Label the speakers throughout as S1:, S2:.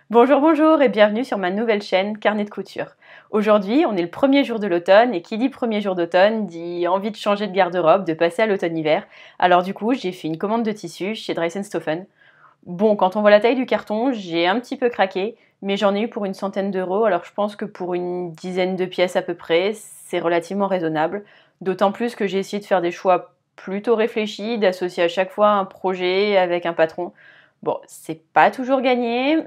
S1: Bonjour, bonjour et bienvenue sur ma nouvelle chaîne Carnet de couture. Aujourd'hui, on est le premier jour de l'automne et qui dit premier jour d'automne dit envie de changer de garde-robe, de passer à l'automne-hiver. Alors du coup, j'ai fait une commande de tissu chez Dreisenstoffen. Bon, quand on voit la taille du carton, j'ai un petit peu craqué, mais j'en ai eu pour une centaine d'euros, alors je pense que pour une dizaine de pièces à peu près, c'est relativement raisonnable. D'autant plus que j'ai essayé de faire des choix plutôt réfléchis, d'associer à chaque fois un projet avec un patron. Bon, c'est pas toujours gagné,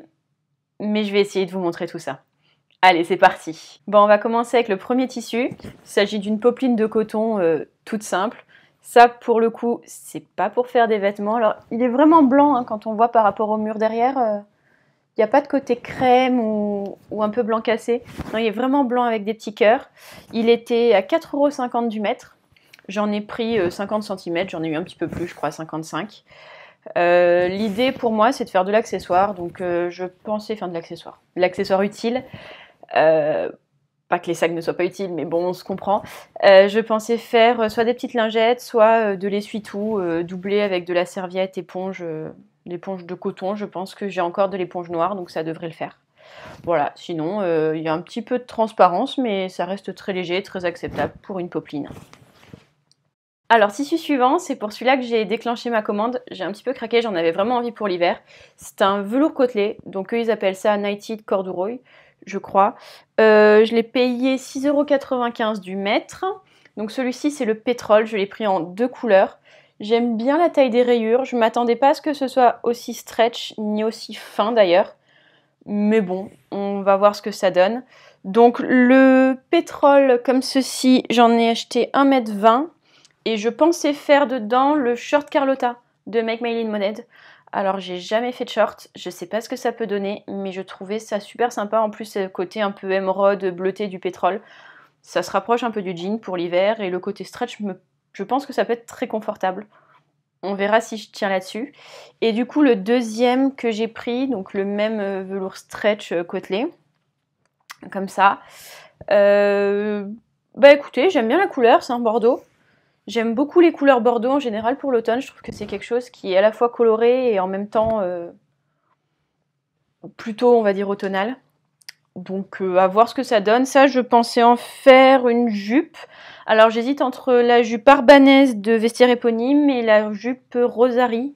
S1: mais je vais essayer de vous montrer tout ça. Allez, c'est parti. Bon, on va commencer avec le premier tissu. Il s'agit d'une popeline de coton toute simple. Ça, pour le coup, c'est pas pour faire des vêtements. Alors, il est vraiment blanc hein, quand on voit par rapport au mur derrière. Il n'y a pas de côté crème ou un peu blanc cassé. Non, il est vraiment blanc avec des petits cœurs. Il était à 4,50 € du mètre. J'en ai pris 50 cm, j'en ai eu un petit peu plus, je crois 55. L'idée pour moi c'est de faire de l'accessoire, donc je pensais faire de l'accessoire utile, pas que les sacs ne soient pas utiles, mais bon on se comprend. Je pensais faire soit des petites lingettes, soit de l'essuie-tout doublé avec de la serviette éponge, l'éponge de coton. Je pense que j'ai encore de l'éponge noire, donc ça devrait le faire. Voilà, sinon il y a un petit peu de transparence, mais ça reste très léger, très acceptable pour une popeline. Alors, tissu suivant, c'est pour celui-là que j'ai déclenché ma commande. J'ai un petit peu craqué, j'en avais vraiment envie pour l'hiver. C'est un velours côtelé, donc eux ils appellent ça Knitted Corduroy, je crois. Je l'ai payé 6,95 € du mètre. Donc celui-ci c'est le pétrole, je l'ai pris en 2 couleurs. J'aime bien la taille des rayures, je m'attendais pas à ce que ce soit aussi stretch, ni aussi fin d'ailleurs. Mais bon, on va voir ce que ça donne. Donc le pétrole comme ceci, j'en ai acheté 1,20 m. Et je pensais faire dedans le short Carlotta de Make My Lemonade. Alors j'ai jamais fait de short, je sais pas ce que ça peut donner, mais je trouvais ça super sympa. En plus, le côté un peu émeraude bleuté du pétrole, ça se rapproche un peu du jean pour l'hiver. Et le côté stretch, je pense que ça peut être très confortable. On verra si je tiens là-dessus. Et du coup, le deuxième que j'ai pris, donc le même velours stretch côtelé, comme ça. Bah écoutez, j'aime bien la couleur, c'est un bordeaux. J'aime beaucoup les couleurs bordeaux en général pour l'automne. Je trouve que c'est quelque chose qui est à la fois coloré et en même temps plutôt, on va dire, automnal. Donc à voir ce que ça donne. Ça, je pensais en faire une jupe. Alors j'hésite entre la jupe arbanaise de Vestiaire Éponyme et la jupe Rosary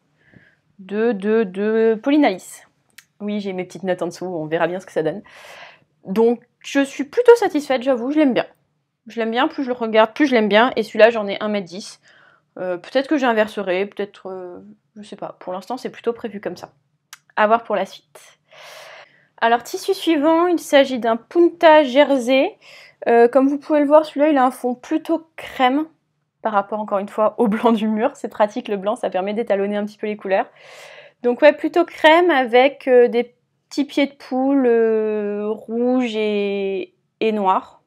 S1: de Pauline Alice. Oui, j'ai mes petites notes en dessous, on verra bien ce que ça donne. Donc je suis plutôt satisfaite, j'avoue, je l'aime bien. Je l'aime bien, plus je le regarde, plus je l'aime bien. Et celui-là, j'en ai 1,10 m. Peut-être que j'inverserai, peut-être, je sais pas. Pour l'instant, c'est plutôt prévu comme ça. À voir pour la suite. Alors, tissu suivant, il s'agit d'un punta jersey. Comme vous pouvez le voir, celui-là, il a un fond plutôt crème par rapport, encore une fois, au blanc du mur. C'est pratique, le blanc, ça permet d'étalonner un petit peu les couleurs. Donc, ouais, plutôt crème avec des petits pieds de poule rouge et noir.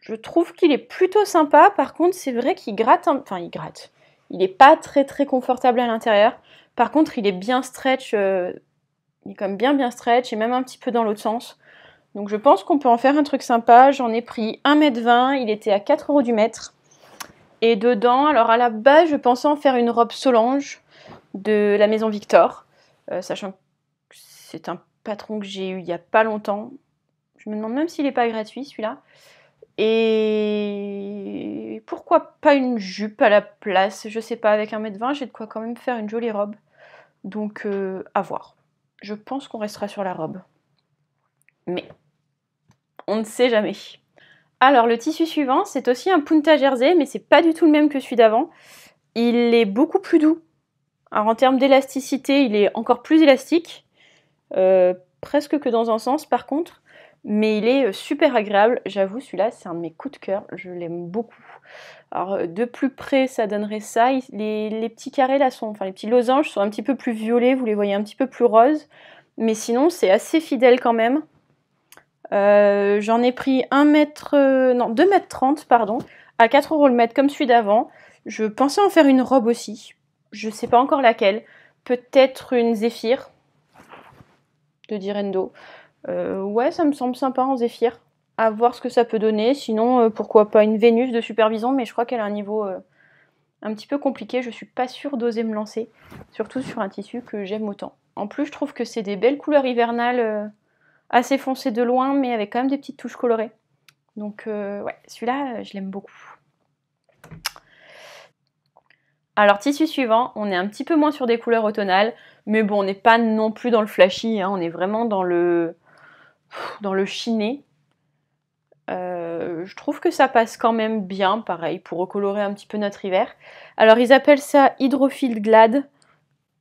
S1: Je trouve qu'il est plutôt sympa. Par contre, c'est vrai qu'il gratte. Enfin, il gratte. Il n'est pas très très confortable à l'intérieur. Par contre, il est bien stretch. Il est quand même bien stretch et même un petit peu dans l'autre sens. Donc, je pense qu'on peut en faire un truc sympa. J'en ai pris 1,20 m. Il était à 4 € du mètre. Et dedans, alors à la base, je pensais en faire une robe Solange de la maison Victor. Sachant que c'est un patron que j'ai eu il n'y a pas longtemps. Je me demande même s'il n'est pas gratuit celui-là. Et pourquoi pas une jupe à la place? Je sais pas, avec 1,20 m, j'ai de quoi quand même faire une jolie robe. Donc, à voir. Je pense qu'on restera sur la robe. Mais, on ne sait jamais. Alors, le tissu suivant, c'est aussi un punta jersey, mais c'est pas du tout le même que celui d'avant. Il est beaucoup plus doux. Alors, en termes d'élasticité, il est encore plus élastique. Presque que dans un sens, par contre. Mais il est super agréable, j'avoue, celui-là c'est un de mes coups de cœur, je l'aime beaucoup. Alors de plus près ça donnerait ça, les petits carrés là sont, enfin les petits losanges sont un petit peu plus violets, vous les voyez un petit peu plus roses, mais sinon c'est assez fidèle quand même. J'en ai pris 2,30 m pardon, à 4 € le mètre comme celui d'avant. Je pensais en faire une robe aussi, je sais pas encore laquelle, peut-être une Zéphyr de Direndo. Ouais, ça me semble sympa en Zéphyr. À voir ce que ça peut donner. Sinon, pourquoi pas une Vénus de Supervision, mais je crois qu'elle a un niveau un petit peu compliqué. Je suis pas sûre d'oser me lancer, surtout sur un tissu que j'aime autant. En plus, je trouve que c'est des belles couleurs hivernales, assez foncées de loin, mais avec quand même des petites touches colorées. Donc ouais, celui-là, je l'aime beaucoup. Alors, tissu suivant, on est un petit peu moins sur des couleurs automnales, mais bon, on n'est pas non plus dans le flashy, hein, on est vraiment dans le chiné. Je trouve que ça passe quand même bien, pareil, pour recolorer un petit peu notre hiver. Alors, ils appellent ça Hydrophile Glad.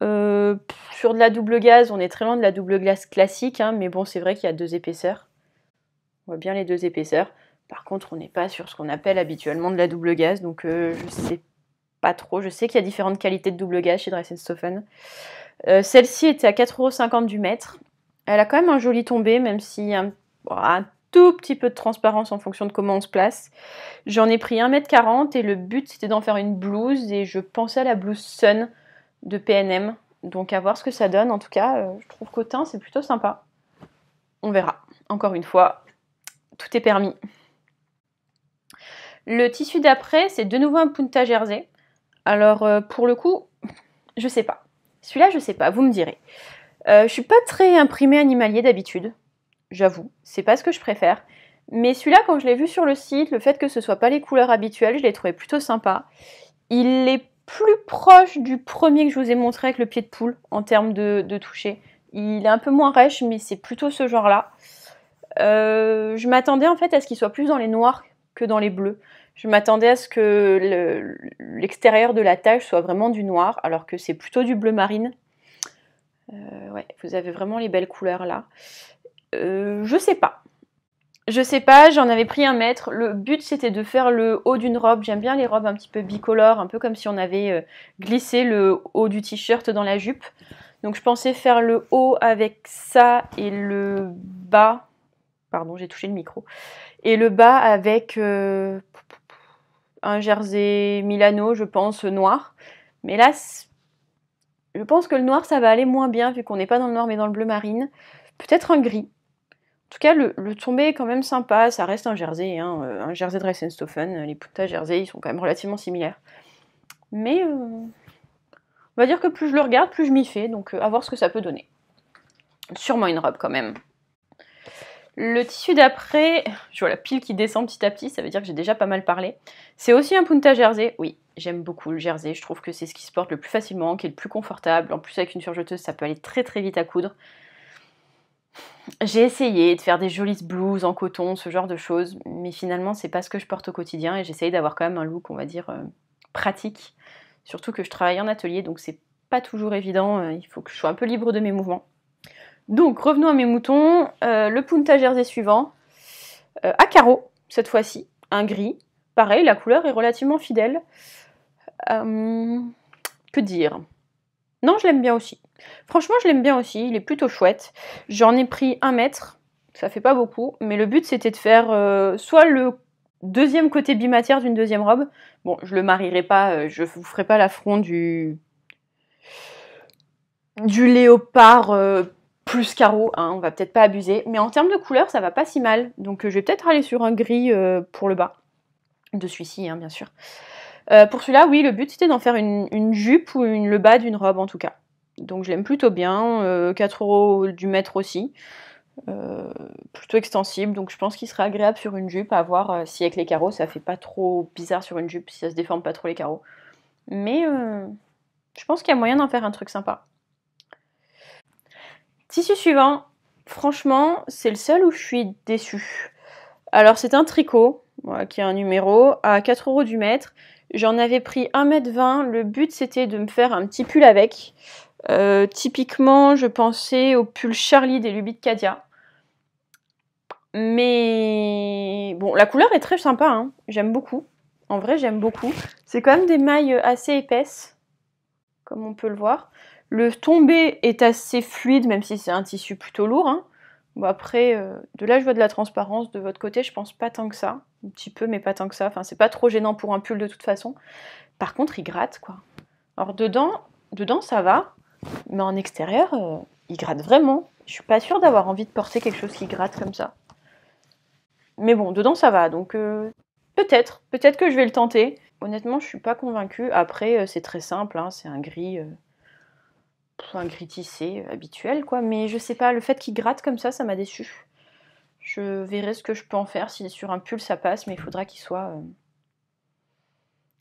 S1: Sur de la double gaze, on est très loin de la double gaze classique, hein, mais bon, c'est vrai qu'il y a 2 épaisseurs. On voit bien les 2 épaisseurs. Par contre, on n'est pas sur ce qu'on appelle habituellement de la double gaze, donc je sais pas trop. Je sais qu'il y a différentes qualités de double gaze chez Dress & Stophen. Celle-ci était à 4,50 € du mètre. Elle a quand même un joli tombé, même s'il y a un tout petit peu de transparence en fonction de comment on se place. J'en ai pris 1,40 m et le but c'était d'en faire une blouse et je pensais à la blouse Sun de P&M. Donc à voir ce que ça donne. En tout cas, je trouve qu'au teint c'est plutôt sympa. On verra. Encore une fois, tout est permis. Le tissu d'après, c'est de nouveau un punta jersey. Alors pour le coup, je sais pas. Celui-là, je sais pas, vous me direz. Je suis pas très imprimé animalier d'habitude, j'avoue. C'est pas ce que je préfère. Mais celui-là, quand je l'ai vu sur le site, le fait que ce soit pas les couleurs habituelles, je l'ai trouvé plutôt sympa. Il est plus proche du premier que je vous ai montré avec le pied de poule en termes de toucher. Il est un peu moins rêche, mais c'est plutôt ce genre-là. Je m'attendais en fait à ce qu'il soit plus dans les noirs que dans les bleus. Je m'attendais à ce que l'extérieur de la tache soit vraiment du noir, alors que c'est plutôt du bleu marine. Ouais, vous avez vraiment les belles couleurs là. Je sais pas. Je sais pas, j'en avais pris 1 mètre. Le but c'était de faire le haut d'une robe. J'aime bien les robes un petit peu bicolores, un peu comme si on avait glissé le haut du t-shirt dans la jupe. Donc je pensais faire le haut avec ça et le bas. Pardon, j'ai touché le micro. Et le bas avec un jersey Milano, je pense, noir. Mais là, je pense que le noir, ça va aller moins bien, vu qu'on n'est pas dans le noir, mais dans le bleu marine. Peut-être un gris. En tout cas, le tombé est quand même sympa. Ça reste un jersey, hein, un jersey Dress & Stophen. Les punta jersey, ils sont quand même relativement similaires. Mais on va dire que plus je le regarde, plus je m'y fais. Donc, à voir ce que ça peut donner. Sûrement une robe, quand même. Le tissu d'après, je vois la pile qui descend petit à petit, ça veut dire que j'ai déjà pas mal parlé. C'est aussi un punta jersey, oui, j'aime beaucoup le jersey, je trouve que c'est ce qui se porte le plus facilement, qui est le plus confortable. En plus avec une surjeteuse, ça peut aller très très vite à coudre. J'ai essayé de faire des jolies blouses en coton, ce genre de choses, mais finalement c'est pas ce que je porte au quotidien et j'essaye d'avoir quand même un look, on va dire, pratique. Surtout que je travaille en atelier, donc c'est pas toujours évident, il faut que je sois un peu libre de mes mouvements. Donc, revenons à mes moutons. Le punta jersey suivant, à carreaux, cette fois-ci, un gris. Pareil, la couleur est relativement fidèle. Que dire? Non, je l'aime bien aussi. Franchement, je l'aime bien aussi, il est plutôt chouette. J'en ai pris 1 mètre, ça fait pas beaucoup, mais le but c'était de faire soit le deuxième côté bimatière d'une deuxième robe. Bon, je le marierai pas, je vous ferai pas l'affront du léopard plus carreau, hein, on va peut-être pas abuser, mais en termes de couleur, ça va pas si mal. Donc je vais peut-être aller sur un gris pour le bas, de celui-ci, hein, bien sûr. Pour celui-là, oui, le but c'était d'en faire une jupe ou le bas d'une robe en tout cas. Donc je l'aime plutôt bien, 4 € du mètre aussi. Plutôt extensible, donc je pense qu'il serait agréable sur une jupe, à voir si avec les carreaux ça fait pas trop bizarre sur une jupe, si ça se déforme pas trop les carreaux. Mais je pense qu'il y a moyen d'en faire un truc sympa. Tissu suivant, franchement, c'est le seul où je suis déçue. Alors c'est un tricot, voilà, qui a un numéro, à 4 € du mètre. J'en avais pris 1,20 m, le but c'était de me faire un petit pull avec. Typiquement, je pensais au pull Charlie des Lubies de Cadia. Mais bon, la couleur est très sympa, hein. J'aime beaucoup. En vrai, j'aime beaucoup. C'est quand même des mailles assez épaisses, comme on peut le voir. Le tombé est assez fluide, même si c'est un tissu plutôt lourd, hein. Bon après, de là je vois de la transparence, de votre côté je pense pas tant que ça. Un petit peu, mais pas tant que ça. Enfin, c'est pas trop gênant pour un pull de toute façon. Par contre, il gratte, quoi. Alors dedans ça va, mais en extérieur, il gratte vraiment. Je suis pas sûre d'avoir envie de porter quelque chose qui gratte comme ça. Mais bon, dedans ça va, donc peut-être que je vais le tenter. Honnêtement, je suis pas convaincue. Après, c'est très simple, hein, c'est un gris un gris tissé habituel, quoi. Mais je sais pas, le fait qu'il gratte comme ça m'a déçue. Je verrai ce que je peux en faire, si sur un pull ça passe, mais il faudra qu'il soit,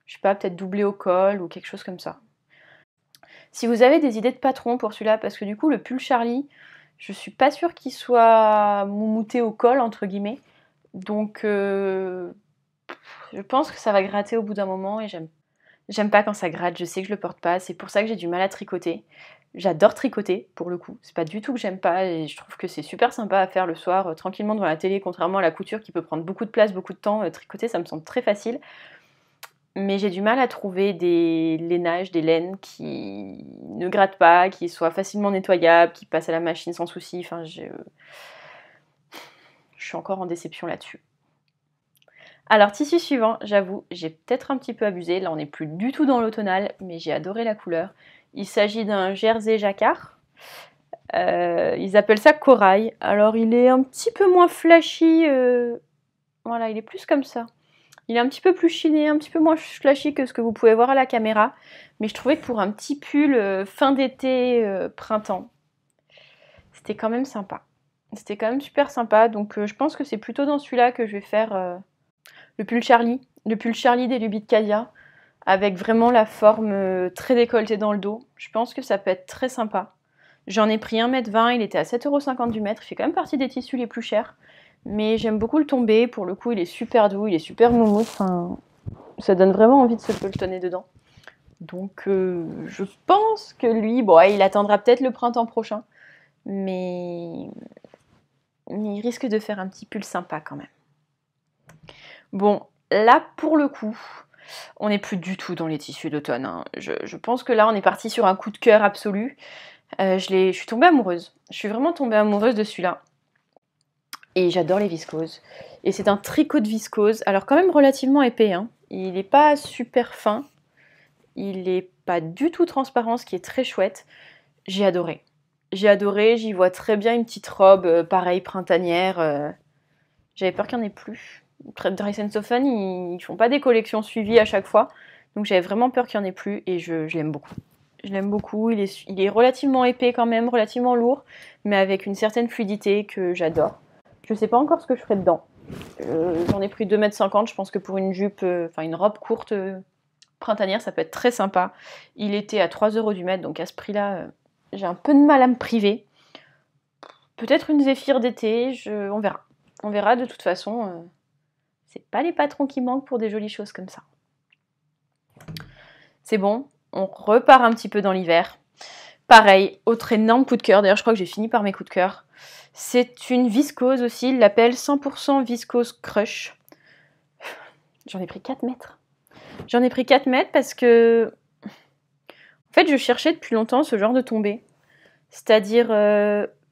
S1: je sais pas, peut-être doublé au col ou quelque chose comme ça. Si vous avez des idées de patron pour celui-là, parce que du coup le pull Charlie, je suis pas sûre qu'il soit moumouté au col, entre guillemets. Donc je pense que ça va gratter au bout d'un moment et j'aime pas quand ça gratte, je sais que je le porte pas, c'est pour ça que j'ai du mal à tricoter. J'adore tricoter, pour le coup. C'est pas du tout que j'aime pas et je trouve que c'est super sympa à faire le soir, tranquillement devant la télé, contrairement à la couture qui peut prendre beaucoup de place, beaucoup de temps. Tricoter, ça me semble très facile. Mais j'ai du mal à trouver des lainages, des laines qui ne grattent pas, qui soient facilement nettoyables, qui passent à la machine sans souci. Enfin, je suis encore en déception là-dessus. Alors, tissu suivant, j'avoue, j'ai peut-être un petit peu abusé. Là, on n'est plus du tout dans l'automnal, mais j'ai adoré la couleur. Il s'agit d'un jersey jacquard. Ils appellent ça corail. Alors, il est un petit peu moins flashy. Voilà, il est plus comme ça. Il est un petit peu plus chiné, un petit peu moins flashy que ce que vous pouvez voir à la caméra. Mais je trouvais que pour un petit pull fin d'été, printemps, c'était quand même sympa. C'était quand même super sympa. Donc, je pense que c'est plutôt dans celui-là que je vais faire... le pull Charlie des Lubies de Cadia, avec vraiment la forme très décolletée dans le dos. Je pense que ça peut être très sympa. J'en ai pris 1,20 m, il était à 7,50 € du mètre, il fait quand même partie des tissus les plus chers. Mais j'aime beaucoup le tombé, pour le coup il est super doux, il est super moumoute, enfin, ça donne vraiment envie de se pelotonner dedans. Donc je pense que lui, bon, il attendra peut-être le printemps prochain, mais il risque de faire un petit pull sympa quand même. Bon, là, pour le coup, on n'est plus du tout dans les tissus d'automne. Hein. Je pense que là, on est parti sur un coup de cœur absolu. Je suis tombée amoureuse. Je suis vraiment tombée amoureuse de celui-là. Et j'adore les viscoses. Et c'est un tricot de viscose. Alors quand même relativement épais. Hein. Il n'est pas super fin. Il n'est pas du tout transparent, ce qui est très chouette. J'ai adoré. J'ai adoré. J'y vois très bien une petite robe, pareil, printanière. J'avais peur qu'il n'y en ait plus. Dries & Sofen, ils font pas des collections suivies à chaque fois. Donc j'avais vraiment peur qu'il n'y en ait plus et je l'aime beaucoup. Je l'aime beaucoup, il est relativement épais quand même, relativement lourd, mais avec une certaine fluidité que j'adore. Je sais pas encore ce que je ferai dedans. J'en ai pris 2,50 m, je pense que pour une jupe, enfin une robe courte printanière, ça peut être très sympa. Il était à 3 € du mètre, donc à ce prix-là, j'ai un peu de mal à me priver. Peut-être une Zéphyr d'été, on verra. On verra de toute façon. C'est pas les patrons qui manquent pour des jolies choses comme ça. C'est bon, on repart un petit peu dans l'hiver. Pareil, autre énorme coup de cœur. D'ailleurs, je crois que j'ai fini par mes coups de cœur. C'est une viscose aussi, il l'appelle 100% viscose crush. J'en ai pris 4 mètres. J'en ai pris 4 mètres parce que... En fait, je cherchais depuis longtemps ce genre de tombée. C'est-à-dire...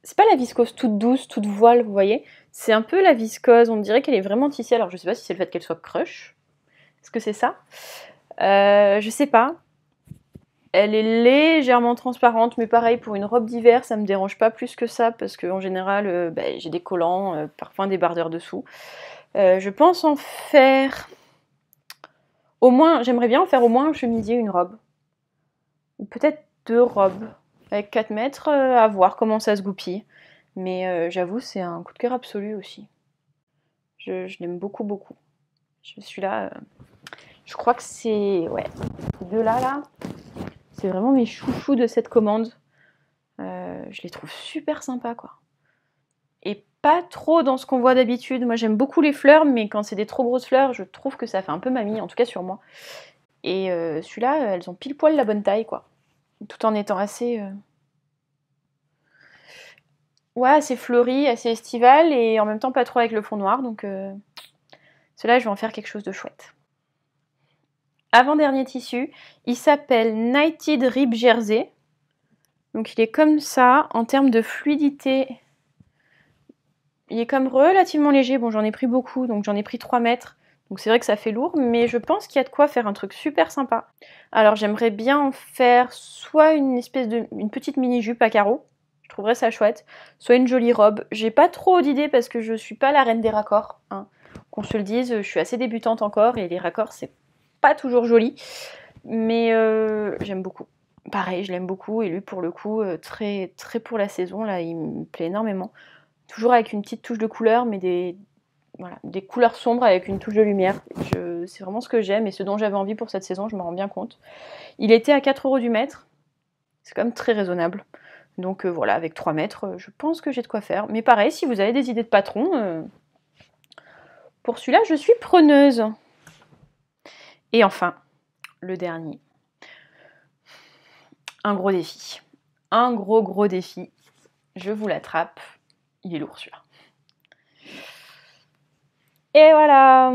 S1: C'est pas la viscose toute douce, toute voile, vous voyez. C'est un peu la viscose, on dirait qu'elle est vraiment tissée. Alors je sais pas si c'est le fait qu'elle soit crush. Est-ce que c'est ça? Je sais pas. Elle est légèrement transparente, mais pareil, pour une robe d'hiver, ça me dérange pas plus que ça, parce qu'en général, j'ai des collants, parfois un débardeur dessous. Je pense en faire... Au moins, j'aimerais bien en faire au moins un chemisier, une robe. Ou peut-être 2 robes. Avec 4 mètres, à voir comment ça se goupille. Mais j'avoue, c'est un coup de cœur absolu aussi. Je l'aime beaucoup, beaucoup. Je suis là... Je crois que c'est... Ouais, ces deux-là, là, c'est vraiment mes chouchous de cette commande. Je les trouve super sympas, quoi. Et pas trop dans ce qu'on voit d'habitude. Moi, j'aime beaucoup les fleurs, mais quand c'est des trop grosses fleurs, je trouve que ça fait un peu mamie, en tout cas sur moi. Et celui-là, elles ont pile poil la bonne taille, quoi. Tout en étant assez... Ouais, assez fleuri, assez estival, et en même temps pas trop avec le fond noir, donc celui-là, je vais en faire quelque chose de chouette. Avant-dernier tissu, il s'appelle Knitted Rib Jersey. Donc il est comme ça, en termes de fluidité, il est comme relativement léger. Bon, j'en ai pris beaucoup, donc j'en ai pris 3 mètres. Donc c'est vrai que ça fait lourd, mais je pense qu'il y a de quoi faire un truc super sympa. Alors j'aimerais bien en faire soit une petite mini-jupe à carreaux, je trouverais ça chouette, soit une jolie robe. J'ai pas trop d'idées parce que je suis pas la reine des raccords, hein. Qu'on se le dise, je suis assez débutante encore et les raccords c'est pas toujours joli, mais j'aime beaucoup. pareil, je l'aime beaucoup et lui pour le coup, très, très pour la saison, là, il me plaît énormément. Toujours avec une petite touche de couleur, mais des couleurs sombres avec une touche de lumière. C'est vraiment ce que j'aime et ce dont j'avais envie pour cette saison, je me rends bien compte. Il était à 4 € du mètre, c'est quand même très raisonnable. Donc voilà, avec 3 mètres, je pense que j'ai de quoi faire. Mais pareil, si vous avez des idées de patron, pour celui-là, je suis preneuse. Et enfin, le dernier. Un gros défi. Un gros défi. Je vous l'attrape. Il est lourd celui-là. Et voilà.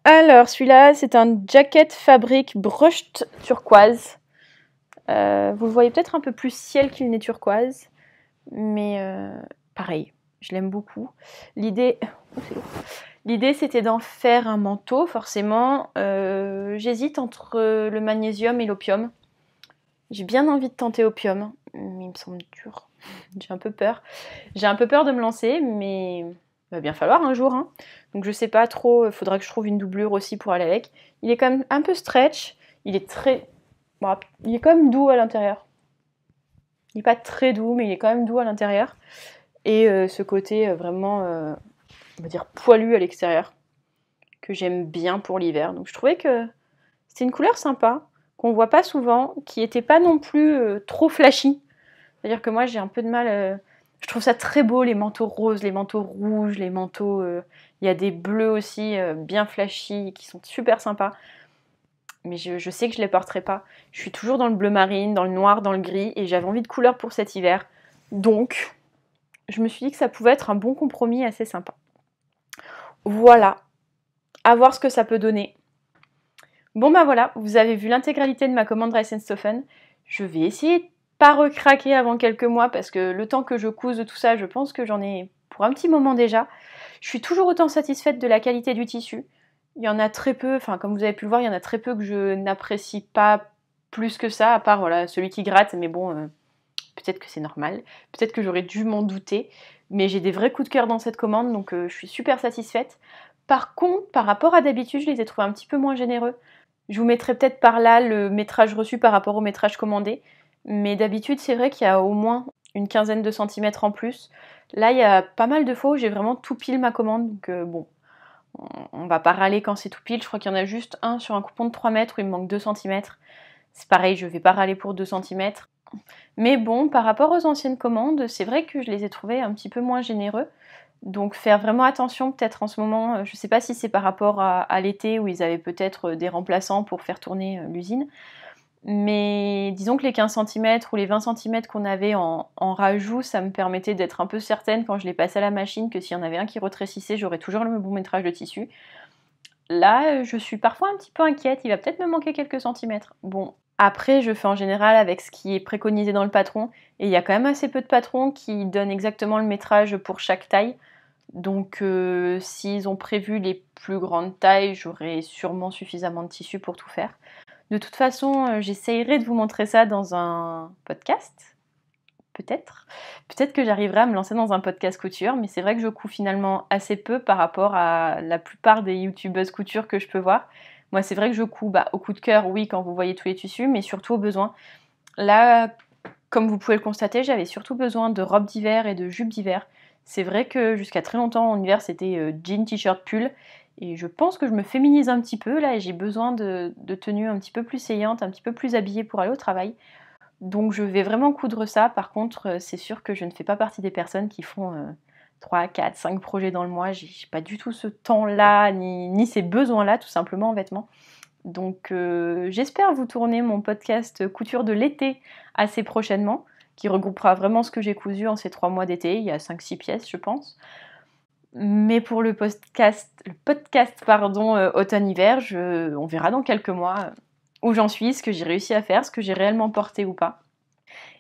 S1: Alors celui-là, c'est un jacket fabrique brushed turquoise. Vous le voyez peut-être un peu plus ciel qu'il n'est turquoise. Mais pareil, je l'aime beaucoup. L'idée c'était d'en faire un manteau, forcément. J'hésite entre le magnésium et l'opium. J'ai bien envie de tenter opium, mais il me semble dur. J'ai un peu peur. J'ai un peu peur de me lancer, mais il va bien falloir un jour. Hein. Donc je sais pas trop, il faudra que je trouve une doublure aussi pour aller avec. Il est quand même un peu stretch. Il est très... Bon, il est quand même doux à l'intérieur. Il n'est pas très doux, mais il est quand même doux à l'intérieur. Et ce côté vraiment, on va dire, poilu à l'extérieur, que j'aime bien pour l'hiver. Donc je trouvais que c'était une couleur sympa, qu'on voit pas souvent, qui était pas non plus trop flashy. C'est-à-dire que moi j'ai un peu de mal... je trouve ça très beau, les manteaux roses, les manteaux rouges, les manteaux... Il y a des bleus aussi, bien flashy, qui sont super sympas. Mais je sais que je les porterai pas. Je suis toujours dans le bleu marine, dans le noir, dans le gris, et j'avais envie de couleur pour cet hiver. Donc, je me suis dit que ça pouvait être un bon compromis assez sympa. Voilà, à voir ce que ça peut donner. Bon bah voilà, vous avez vu l'intégralité de ma commande Rise & Stof'n. Je vais essayer de pas recraquer avant quelques mois, parce que le temps que je couse de tout ça, je pense que j'en ai pour un petit moment déjà. Je suis toujours autant satisfaite de la qualité du tissu. Il y en a très peu, enfin comme vous avez pu le voir, il y en a très peu que je n'apprécie pas plus que ça, à part voilà, celui qui gratte, mais bon, peut-être que c'est normal, peut-être que j'aurais dû m'en douter, mais j'ai des vrais coups de cœur dans cette commande, donc je suis super satisfaite. Par contre, par rapport à d'habitude, je les ai trouvés un petit peu moins généreux. Je vous mettrai peut-être par là le métrage reçu par rapport au métrage commandé, mais d'habitude c'est vrai qu'il y a au moins une quinzaine de centimètres en plus. Là, il y a pas mal de fois où j'ai vraiment tout pile ma commande, donc bon... On va pas râler quand c'est tout pile, je crois qu'il y en a juste un sur un coupon de 3 mètres où il me manque 2 cm. C'est pareil, je vais pas râler pour 2 cm. Mais bon, par rapport aux anciennes commandes, c'est vrai que je les ai trouvés un petit peu moins généreux. Donc faire vraiment attention peut-être en ce moment, je sais pas si c'est par rapport à l'été où ils avaient peut-être des remplaçants pour faire tourner l'usine. Mais disons que les 15 cm ou les 20 cm qu'on avait en rajout, ça me permettait d'être un peu certaine quand je les passais à la machine que s'il y en avait un qui rétrécissait, j'aurais toujours le bon métrage de tissu. Là, je suis parfois un petit peu inquiète, il va peut-être me manquer quelques centimètres. Bon, après, je fais en général avec ce qui est préconisé dans le patron, et il y a quand même assez peu de patrons qui donnent exactement le métrage pour chaque taille. Donc s'ils ont prévu les plus grandes tailles, j'aurai sûrement suffisamment de tissu pour tout faire. De toute façon, j'essayerai de vous montrer ça dans un podcast, peut-être. Peut-être que j'arriverai à me lancer dans un podcast couture, mais c'est vrai que je couds finalement assez peu par rapport à la plupart des youtubeuses couture que je peux voir. Moi, c'est vrai que je couds au coup de cœur, oui, quand vous voyez tous les tissus, mais surtout au besoin. Là, comme vous pouvez le constater, j'avais surtout besoin de robes d'hiver et de jupes d'hiver. C'est vrai que jusqu'à très longtemps en hiver, c'était jean, t-shirt, pull. Et je pense que je me féminise un petit peu là et j'ai besoin de tenues un petit peu plus saillantes, un petit peu plus habillées pour aller au travail. Donc je vais vraiment coudre ça. Par contre, c'est sûr que je ne fais pas partie des personnes qui font 3, 4, 5 projets dans le mois. J'ai pas du tout ce temps-là, ni ces besoins-là, tout simplement en vêtements. Donc j'espère vous tourner mon podcast couture de l'été assez prochainement, qui regroupera vraiment ce que j'ai cousu en ces 3 mois d'été. Il y a 5-6 pièces, je pense. Mais pour le podcast automne-hiver, on verra dans quelques mois où j'en suis, ce que j'ai réussi à faire, ce que j'ai réellement porté ou pas.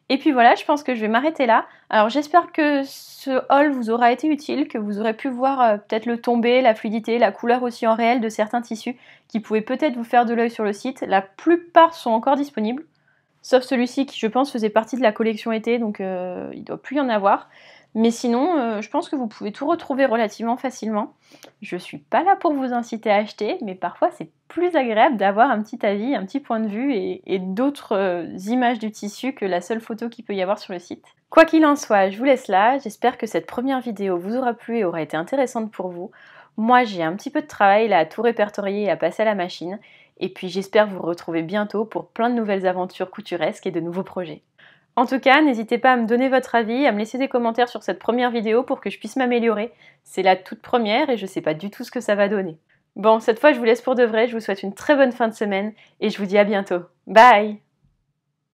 S1: Et puis voilà, je pense que je vais m'arrêter là. Alors j'espère que ce haul vous aura été utile, que vous aurez pu voir peut-être le tombé, la fluidité, la couleur aussi en réel de certains tissus qui pouvaient peut-être vous faire de l'œil sur le site. La plupart sont encore disponibles. sauf celui-ci qui je pense faisait partie de la collection été, donc il doit plus y en avoir. Mais sinon, je pense que vous pouvez tout retrouver relativement facilement. Je suis pas là pour vous inciter à acheter, mais parfois c'est plus agréable d'avoir un petit avis, un petit point de vue et d'autres images du tissu que la seule photo qu'il peut y avoir sur le site. Quoi qu'il en soit, je vous laisse là. J'espère que cette première vidéo vous aura plu et aura été intéressante pour vous. Moi, j'ai un petit peu de travail là à tout répertorier et à passer à la machine. Et puis j'espère vous retrouver bientôt pour plein de nouvelles aventures couturesques et de nouveaux projets. En tout cas, n'hésitez pas à me donner votre avis, à me laisser des commentaires sur cette première vidéo pour que je puisse m'améliorer. C'est la toute première et je sais pas du tout ce que ça va donner. Bon, cette fois je vous laisse pour de vrai, je vous souhaite une très bonne fin de semaine et je vous dis à bientôt. Bye!